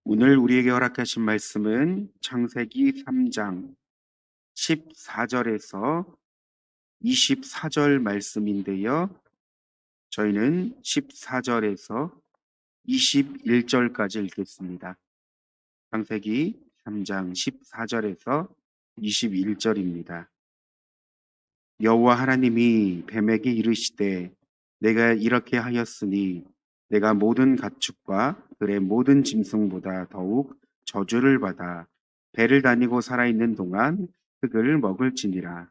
오늘 우리에게 허락하신 말씀은 창세기 3장 14절에서 24절 말씀인데요. 저희는 14절에서 21절까지 읽겠습니다. 창세기 3장 14절에서 21절입니다. 여호와 하나님이 뱀에게 이르시되 내가 이렇게 하였으니 내가 모든 가축과 들의 모든 짐승보다 더욱 저주를 받아 배를 다니고 살아있는 동안 흙을 먹을지니라.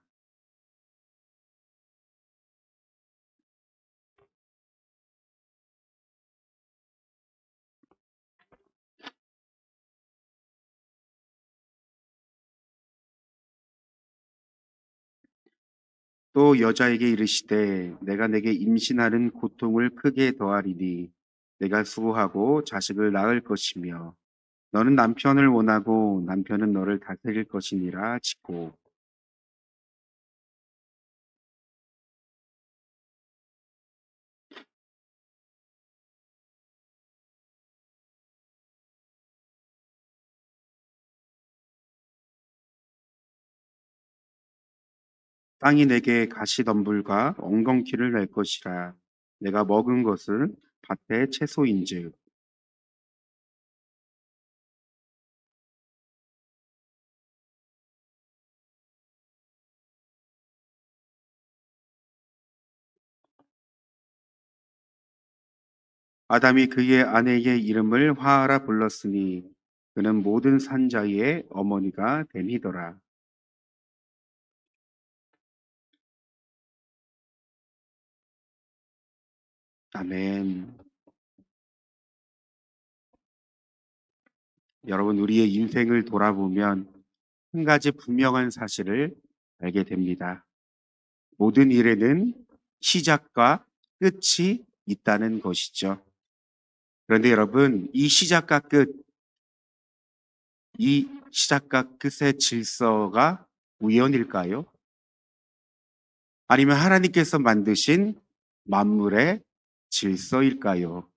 또 여자에게 이르시되 내가 내게 임신하는 고통을 크게 더하리니 내가 수고하고 자식을 낳을 것이며 너는 남편을 원하고 남편은 너를 다스릴 것이니라 짓고 땅이 내게 가시덤불과 엉겅퀴를 낼 것이라. 내가 먹은 것은 밭의 채소인즉 아담이 그의 아내의 이름을 화하라 불렀으니 그는 모든 산자의 어머니가 됨이더라. 아멘. 여러분, 우리의 인생을 돌아보면 한 가지 분명한 사실을 알게 됩니다. 모든 일에는 시작과 끝이 있다는 것이죠. 그런데 여러분, 이 시작과 끝의 질서가 우연일까요? 아니면 하나님께서 만드신 만물의 질서일까요?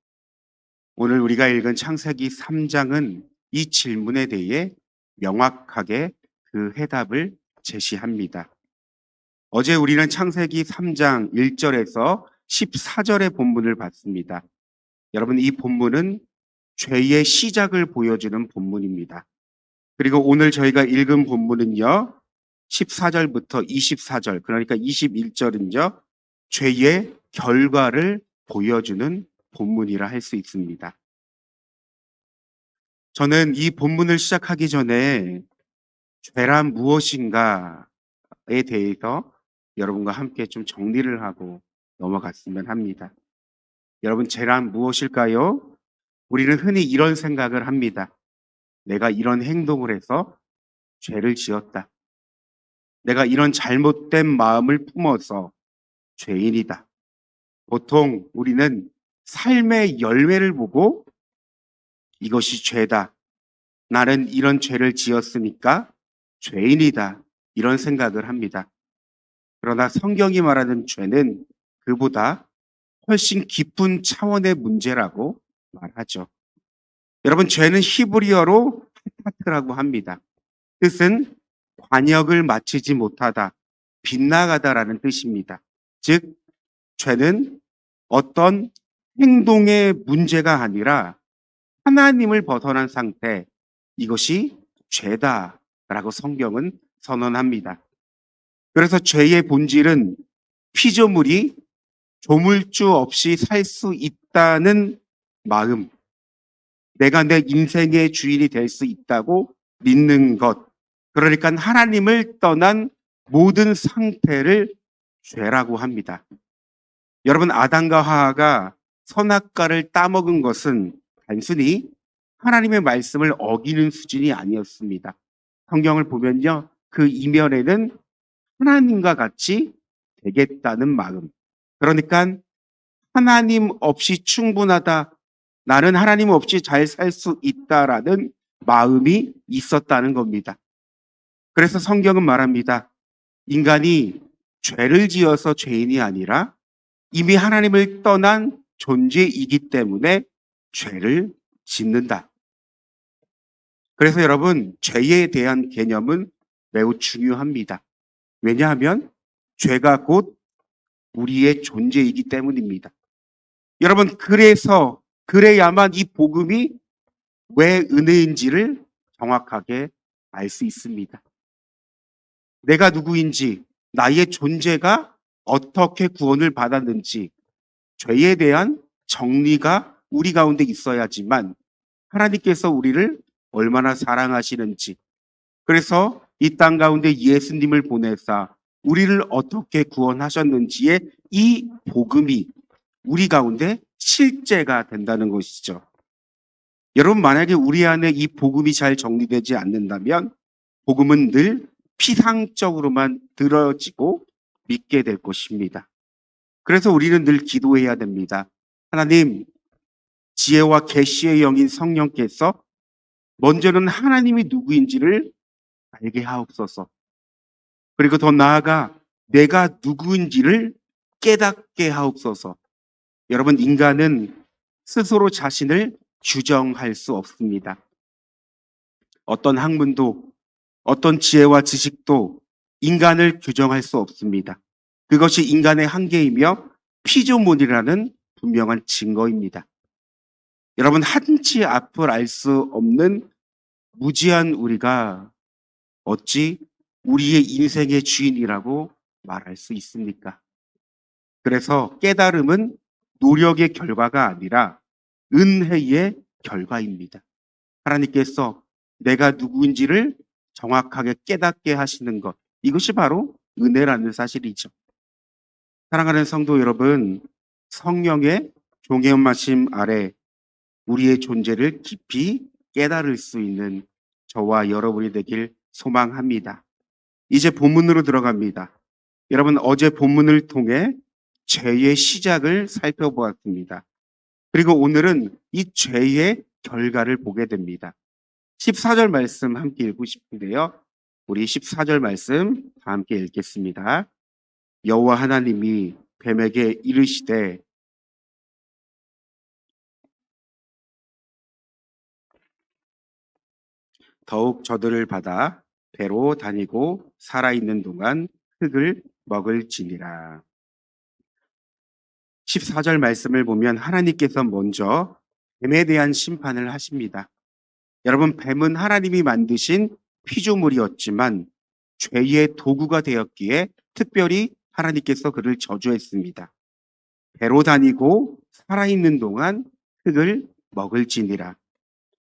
오늘 우리가 읽은 창세기 3장은 이 질문에 대해 명확하게 그 해답을 제시합니다. 어제 우리는 창세기 3장 1절에서 14절의 본문을 봤습니다. 여러분, 이 본문은 죄의 시작을 보여주는 본문입니다. 그리고 오늘 저희가 읽은 본문은요, 14절부터 24절, 그러니까 21절은요, 죄의 결과를 보여주는 본문이라 할 수 있습니다. 저는 이 본문을 시작하기 전에 죄란 무엇인가에 대해서 여러분과 함께 좀 정리를 하고 넘어갔으면 합니다. 여러분, 죄란 무엇일까요? 우리는 흔히 이런 생각을 합니다. 내가 이런 행동을 해서 죄를 지었다. 내가 이런 잘못된 마음을 품어서 죄인이다. 보통 우리는 삶의 열매를 보고 이것이 죄다. 나는 이런 죄를 지었으니까 죄인이다. 이런 생각을 합니다. 그러나 성경이 말하는 죄는 그보다 훨씬 깊은 차원의 문제라고 말하죠. 여러분, 죄는 히브리어로 하타트라고 합니다. 뜻은 관역을 마치지 못하다, 빗나가다라는 뜻입니다. 즉, 죄는 어떤 행동의 문제가 아니라 하나님을 벗어난 상태, 이것이 죄다라고 성경은 선언합니다. 그래서 죄의 본질은 피조물이 조물주 없이 살 수 있다는 마음, 내가 내 인생의 주인이 될 수 있다고 믿는 것, 그러니까 하나님을 떠난 모든 상태를 죄라고 합니다. 여러분, 아담과 하와가 선악과를 따먹은 것은 단순히 하나님의 말씀을 어기는 수준이 아니었습니다. 성경을 보면요, 그 이면에는 하나님과 같이 되겠다는 마음. 그러니까 하나님 없이 충분하다. 나는 하나님 없이 잘 살 수 있다라는 마음이 있었다는 겁니다. 그래서 성경은 말합니다. 인간이 죄를 지어서 죄인이 아니라 이미 하나님을 떠난 존재이기 때문에 죄를 짓는다. 그래서 여러분, 죄에 대한 개념은 매우 중요합니다. 왜냐하면 죄가 곧 우리의 존재이기 때문입니다. 여러분, 그래야만 이 복음이 왜 은혜인지를 정확하게 알 수 있습니다. 내가 누구인지, 나의 존재가 어떻게 구원을 받았는지, 죄에 대한 정리가 우리 가운데 있어야지만 하나님께서 우리를 얼마나 사랑하시는지, 그래서 이 땅 가운데 예수님을 보내사 우리를 어떻게 구원하셨는지의 이 복음이 우리 가운데 실제가 된다는 것이죠. 여러분, 만약에 우리 안에 이 복음이 잘 정리되지 않는다면 복음은 늘 피상적으로만 들어지고 믿게 될 것입니다. 그래서 우리는 늘 기도해야 됩니다. 하나님, 지혜와 계시의 영인 성령께서 먼저는 하나님이 누구인지를 알게 하옵소서. 그리고 더 나아가 내가 누구인지를 깨닫게 하옵소서. 여러분, 인간은 스스로 자신을 규정할 수 없습니다. 어떤 학문도, 어떤 지혜와 지식도 인간을 규정할 수 없습니다. 그것이 인간의 한계이며 피조물이라는 분명한 증거입니다. 여러분, 한치 앞을 알 수 없는 무지한 우리가 어찌 우리의 인생의 주인이라고 말할 수 있습니까? 그래서 깨달음은 노력의 결과가 아니라 은혜의 결과입니다. 하나님께서 내가 누구인지를 정확하게 깨닫게 하시는 것, 이것이 바로 은혜라는 사실이죠. 사랑하는 성도 여러분, 성령의 종회마심 아래 우리의 존재를 깊이 깨달을 수 있는 저와 여러분이 되길 소망합니다. 이제 본문으로 들어갑니다. 여러분, 어제 본문을 통해 죄의 시작을 살펴보았습니다. 그리고 오늘은 이 죄의 결과를 보게 됩니다. 14절 말씀 함께 읽고 싶은데요. 우리 14절 말씀 다 함께 읽겠습니다. 여호와 하나님이 뱀에게 이르시되 더욱 저들을 받아 배로 다니고 살아있는 동안 흙을 먹을지니라. 14절 말씀을 보면 하나님께서 먼저 뱀에 대한 심판을 하십니다. 여러분, 뱀은 하나님이 만드신 피조물이었지만 죄의 도구가 되었기에 특별히 하나님께서 그를 저주했습니다. 배로 다니고 살아있는 동안 흙을 먹을지니라.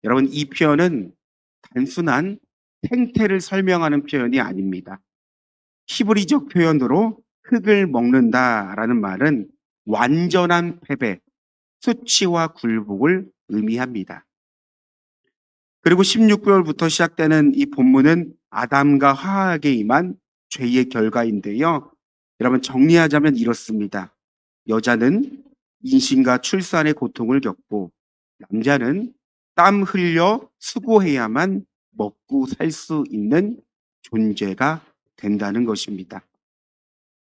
여러분, 이 표현은 단순한 생태를 설명하는 표현이 아닙니다. 히브리적 표현으로 흙을 먹는다라는 말은 완전한 패배, 수치와 굴복을 의미합니다. 그리고 16절부터 시작되는 이 본문은 아담과 하와에게 임한 죄의 결과인데요. 여러분, 정리하자면 이렇습니다. 여자는 임신과 출산의 고통을 겪고 남자는 땀 흘려 수고해야만 먹고 살 수 있는 존재가 된다는 것입니다.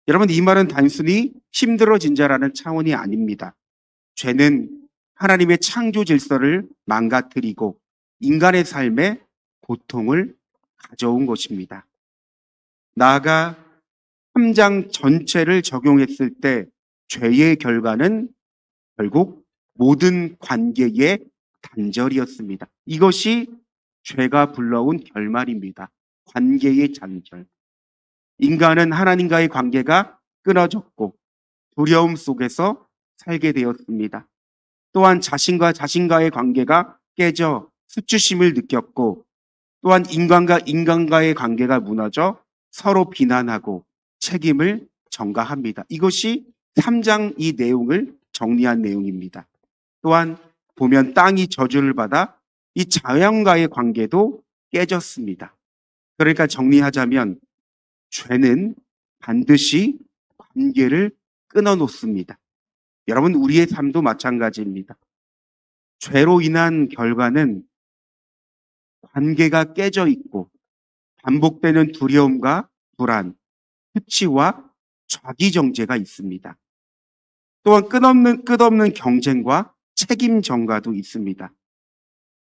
여러분, 이 말은 단순히 힘들어진 자라는 차원이 아닙니다. 죄는 하나님의 창조 질서를 망가뜨리고 인간의 삶에 고통을 가져온 것입니다. 나아가 3장 전체를 적용했을 때 죄의 결과는 결국 모든 관계의 단절이었습니다. 이것이 죄가 불러온 결말입니다. 관계의 단절. 인간은 하나님과의 관계가 끊어졌고 두려움 속에서 살게 되었습니다. 또한 자신과 자신과의 관계가 깨져 수치심을 느꼈고, 또한 인간과 인간과의 관계가 무너져 서로 비난하고 책임을 전가합니다. 이것이 3장 이 내용을 정리한 내용입니다. 또한 보면 땅이 저주를 받아 이 자연과의 관계도 깨졌습니다. 그러니까 정리하자면 죄는 반드시 관계를 끊어놓습니다. 여러분, 우리의 삶도 마찬가지입니다. 죄로 인한 결과는 관계가 깨져 있고 반복되는 두려움과 불안, 수치와 자기정죄가 있습니다. 또한 끝없는 경쟁과 책임 전가도 있습니다.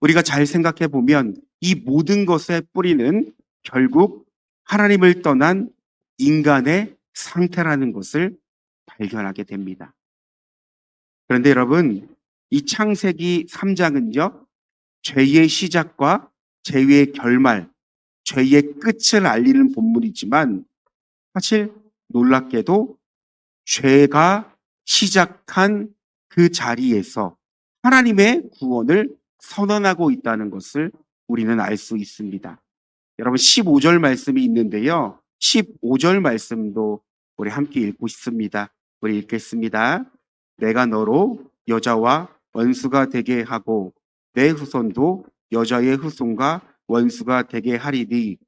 우리가 잘 생각해 보면 이 모든 것의 뿌리는 결국 하나님을 떠난 인간의 상태라는 것을 발견하게 됩니다. 그런데 여러분, 이 창세기 3장은요, 죄의 시작과 죄의 결말, 죄의 끝을 알리는 본문이지만 사실 놀랍게도 죄가 시작한 그 자리에서 하나님의 구원을 선언하고 있다는 것을 우리는 알 수 있습니다. 여러분 15절 말씀이 있는데요. 15절 말씀도 우리 함께 읽고 싶습니다. 우리 읽겠습니다. 내가 너로 여자와 원수가 되게 하고 내 후손도 여자의 후손과 원수가 되게 하리니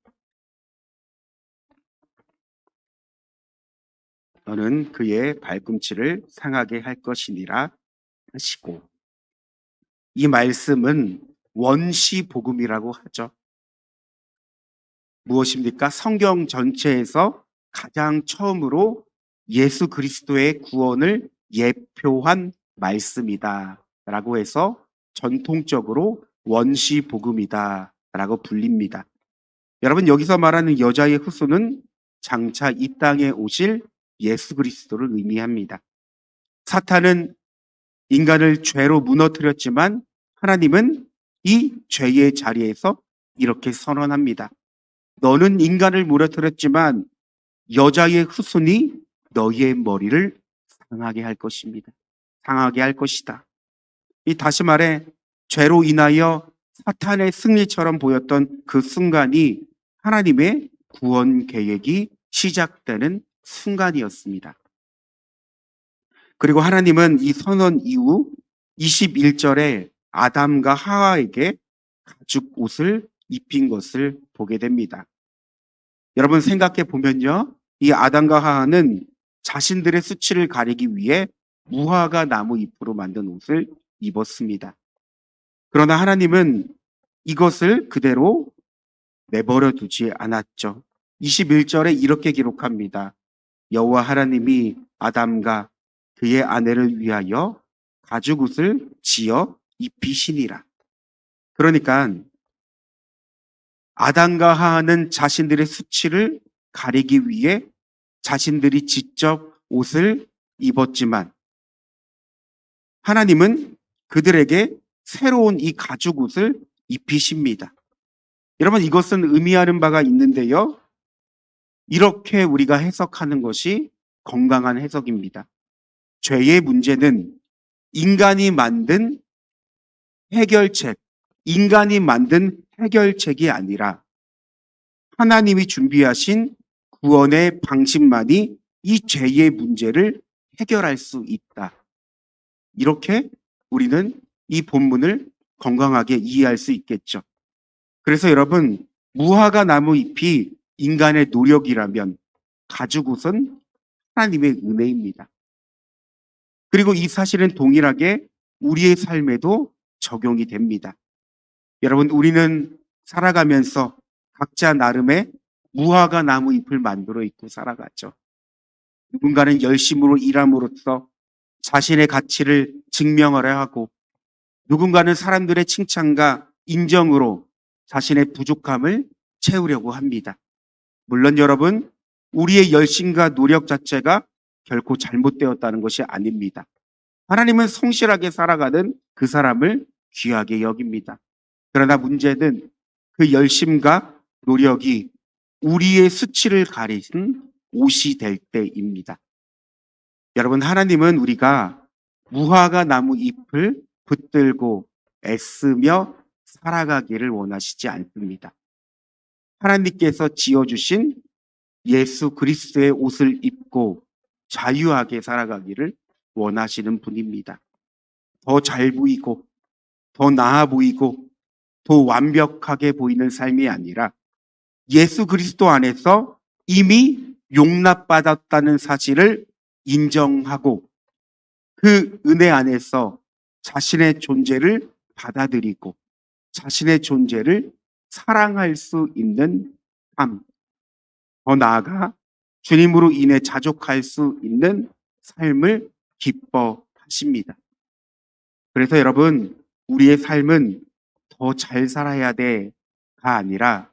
너는 그의 발꿈치를 상하게 할 것이니라 하시고, 이 말씀은 원시 복음이라고 하죠. 무엇입니까? 성경 전체에서 가장 처음으로 예수 그리스도의 구원을 예표한 말씀이다 라고 해서 전통적으로 원시 복음이다 라고 불립니다. 여러분, 여기서 말하는 여자의 후손은 장차 이 땅에 오실 예수 그리스도를 의미합니다. 사탄은 인간을 죄로 무너뜨렸지만 하나님은 이 죄의 자리에서 이렇게 선언합니다. 너는 인간을 무너뜨렸지만 여자의 후손이 너희의 머리를 상하게 할 것입니다. 상하게 할 것이다. 이 다시 말해 죄로 인하여 사탄의 승리처럼 보였던 그 순간이 하나님의 구원 계획이 시작되는 순간이었습니다. 그리고 하나님은 이 선언 이후 21절에 아담과 하와에게 가죽 옷을 입힌 것을 보게 됩니다. 여러분 생각해 보면요. 이 아담과 하와는 자신들의 수치를 가리기 위해 무화과 나무 잎으로 만든 옷을 입었습니다. 그러나 하나님은 이것을 그대로 내버려 두지 않았죠. 21절에 이렇게 기록합니다. 여호와 하나님이 아담과 그의 아내를 위하여 가죽옷을 지어 입히시니라. 그러니까 아담과 하와는 자신들의 수치를 가리기 위해 자신들이 직접 옷을 입었지만 하나님은 그들에게 새로운 이 가죽옷을 입히십니다. 여러분 이것은 의미하는 바가 있는데요. 이렇게 우리가 해석하는 것이 건강한 해석입니다. 죄의 문제는 인간이 만든 해결책, 인간이 만든 해결책이 아니라 하나님이 준비하신 구원의 방식만이 이 죄의 문제를 해결할 수 있다. 이렇게 우리는 이 본문을 건강하게 이해할 수 있겠죠. 그래서 여러분, 무화과 나무 잎이 인간의 노력이라면 가죽옷은 하나님의 은혜입니다. 그리고 이 사실은 동일하게 우리의 삶에도 적용이 됩니다. 여러분, 우리는 살아가면서 각자 나름의 무화과 나무 잎을 만들어 입고 살아가죠. 누군가는 열심으로 일함으로써 자신의 가치를 증명하려 하고, 누군가는 사람들의 칭찬과 인정으로 자신의 부족함을 채우려고 합니다. 물론 여러분, 우리의 열심과 노력 자체가 결코 잘못되었다는 것이 아닙니다. 하나님은 성실하게 살아가는 그 사람을 귀하게 여깁니다. 그러나 문제는 그 열심과 노력이 우리의 수치를 가리신 옷이 될 때입니다. 여러분, 하나님은 우리가 무화과 나무 잎을 붙들고 애쓰며 살아가기를 원하시지 않습니다. 하나님께서 지어주신 예수 그리스도의 옷을 입고 자유하게 살아가기를 원하시는 분입니다. 더 잘 보이고, 더 나아 보이고, 더 완벽하게 보이는 삶이 아니라 예수 그리스도 안에서 이미 용납받았다는 사실을 인정하고 그 은혜 안에서 자신의 존재를 받아들이고 자신의 존재를 사랑할 수 있는 삶, 더 나아가 주님으로 인해 자족할 수 있는 삶을 기뻐하십니다. 그래서 여러분, 우리의 삶은 더 잘 살아야 돼 아니라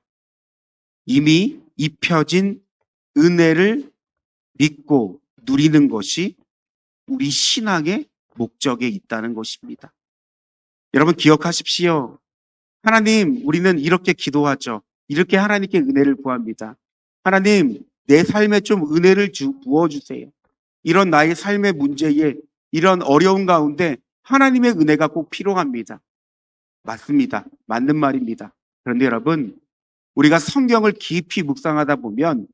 이미 입혀진 은혜를 믿고 누리는 것이 우리 신앙의 목적에 있다는 것입니다. 여러분 기억하십시오. 하나님, 우리는 이렇게 기도하죠. 이렇게 하나님께 은혜를 구합니다. 하나님, 내 삶에 좀 은혜를 부어주세요. 이런 나의 삶의 문제에, 이런 어려운 가운데 하나님의 은혜가 꼭 필요합니다. 맞습니다. 맞는 말입니다. 그런데 여러분, 우리가 성경을 깊이 묵상하다 보면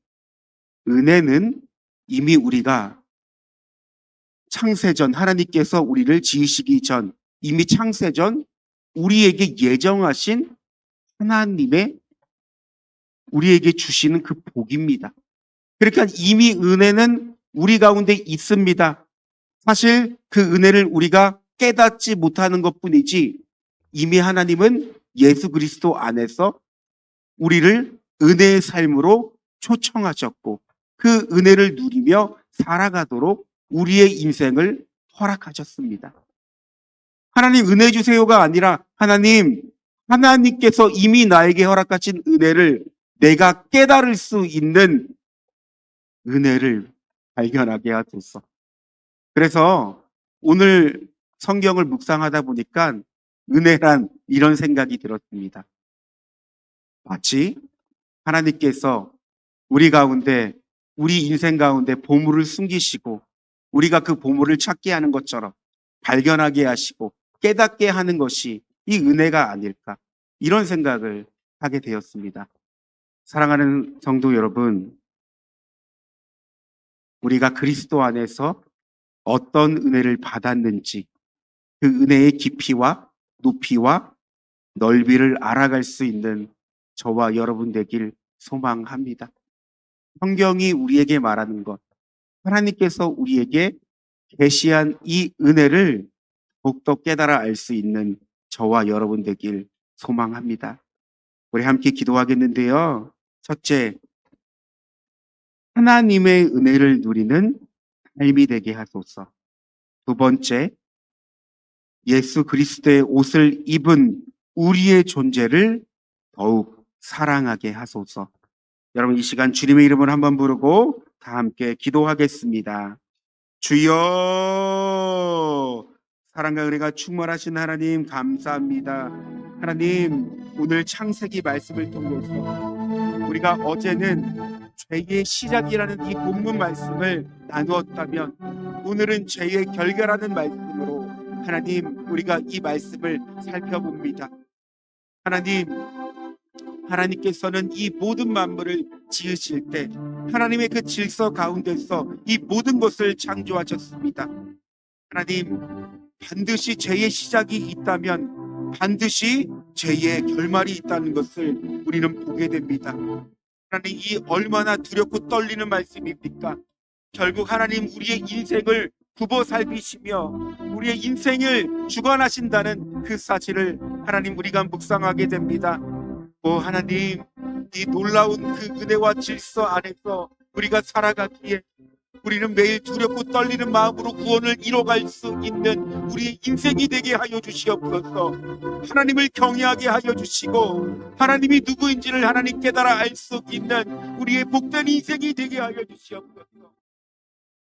은혜는 이미 우리가 창세전, 하나님께서 우리를 지으시기 전, 이미 창세전 우리에게 예정하신 하나님의 우리에게 주시는 그 복입니다. 그러니까 이미 은혜는 우리 가운데 있습니다. 사실 그 은혜를 우리가 깨닫지 못하는 것뿐이지 이미 하나님은 예수 그리스도 안에서 우리를 은혜의 삶으로 초청하셨고 그 은혜를 누리며 살아가도록 우리의 인생을 허락하셨습니다. 하나님 은혜 주세요가 아니라 하나님께서 이미 나에게 허락하신 은혜를 내가 깨달을 수 있는 은혜를 발견하게 하소서. 그래서 오늘 성경을 묵상하다 보니까 은혜란 이런 생각이 들었습니다. 마치 하나님께서 우리 가운데, 우리 인생 가운데 보물을 숨기시고 우리가 그 보물을 찾게 하는 것처럼 발견하게 하시고 깨닫게 하는 것이 이 은혜가 아닐까, 이런 생각을 하게 되었습니다. 사랑하는 성도 여러분, 우리가 그리스도 안에서 어떤 은혜를 받았는지 그 은혜의 깊이와 높이와 넓이를 알아갈 수 있는 저와 여러분 되길 소망합니다. 성경이 우리에게 말하는 것, 하나님께서 우리에게 계시한 이 은혜를 더욱더 깨달아 알 수 있는 저와 여러분 되길 소망합니다. 우리 함께 기도하겠는데요. 첫째, 하나님의 은혜를 누리는 삶이 되게 하소서. 두 번째, 예수 그리스도의 옷을 입은 우리의 존재를 더욱 사랑하게 하소서. 여러분 이 시간 주님의 이름을 한번 부르고 다 함께 기도하겠습니다. 주여, 사랑과 은혜가 충만하신 하나님 감사합니다. 하나님, 오늘 창세기 말씀을 통해서 우리가 어제는 죄의 시작이라는 이 본문 말씀을 나누었다면 오늘은 죄의 결과라는 말씀으로 하나님, 우리가 이 말씀을 살펴봅니다. 하나님께서는 이 모든 만물을 지으실 때 하나님의 그 질서 가운데서 이 모든 것을 창조하셨습니다. 하나님, 반드시 죄의 시작이 있다면 반드시 죄의 결말이 있다는 것을 우리는 보게 됩니다. 하나님, 이 얼마나 두렵고 떨리는 말씀입니까? 결국 하나님 우리의 인생을 굽어 살피시며 우리의 인생을 주관하신다는 그 사실을 하나님 우리가 묵상하게 됩니다. 하나님, 이 놀라운 그 은혜와 질서 안에서 우리가 살아가기에 우리는 매일 두렵고 떨리는 마음으로 구원을 이뤄갈 수 있는 우리의 인생이 되게 하여 주시옵소서. 하나님을 경외하게 하여 주시고 하나님이 누구인지를 하나님 깨달아 알 수 있는 우리의 복된 인생이 되게 하여 주시옵소서.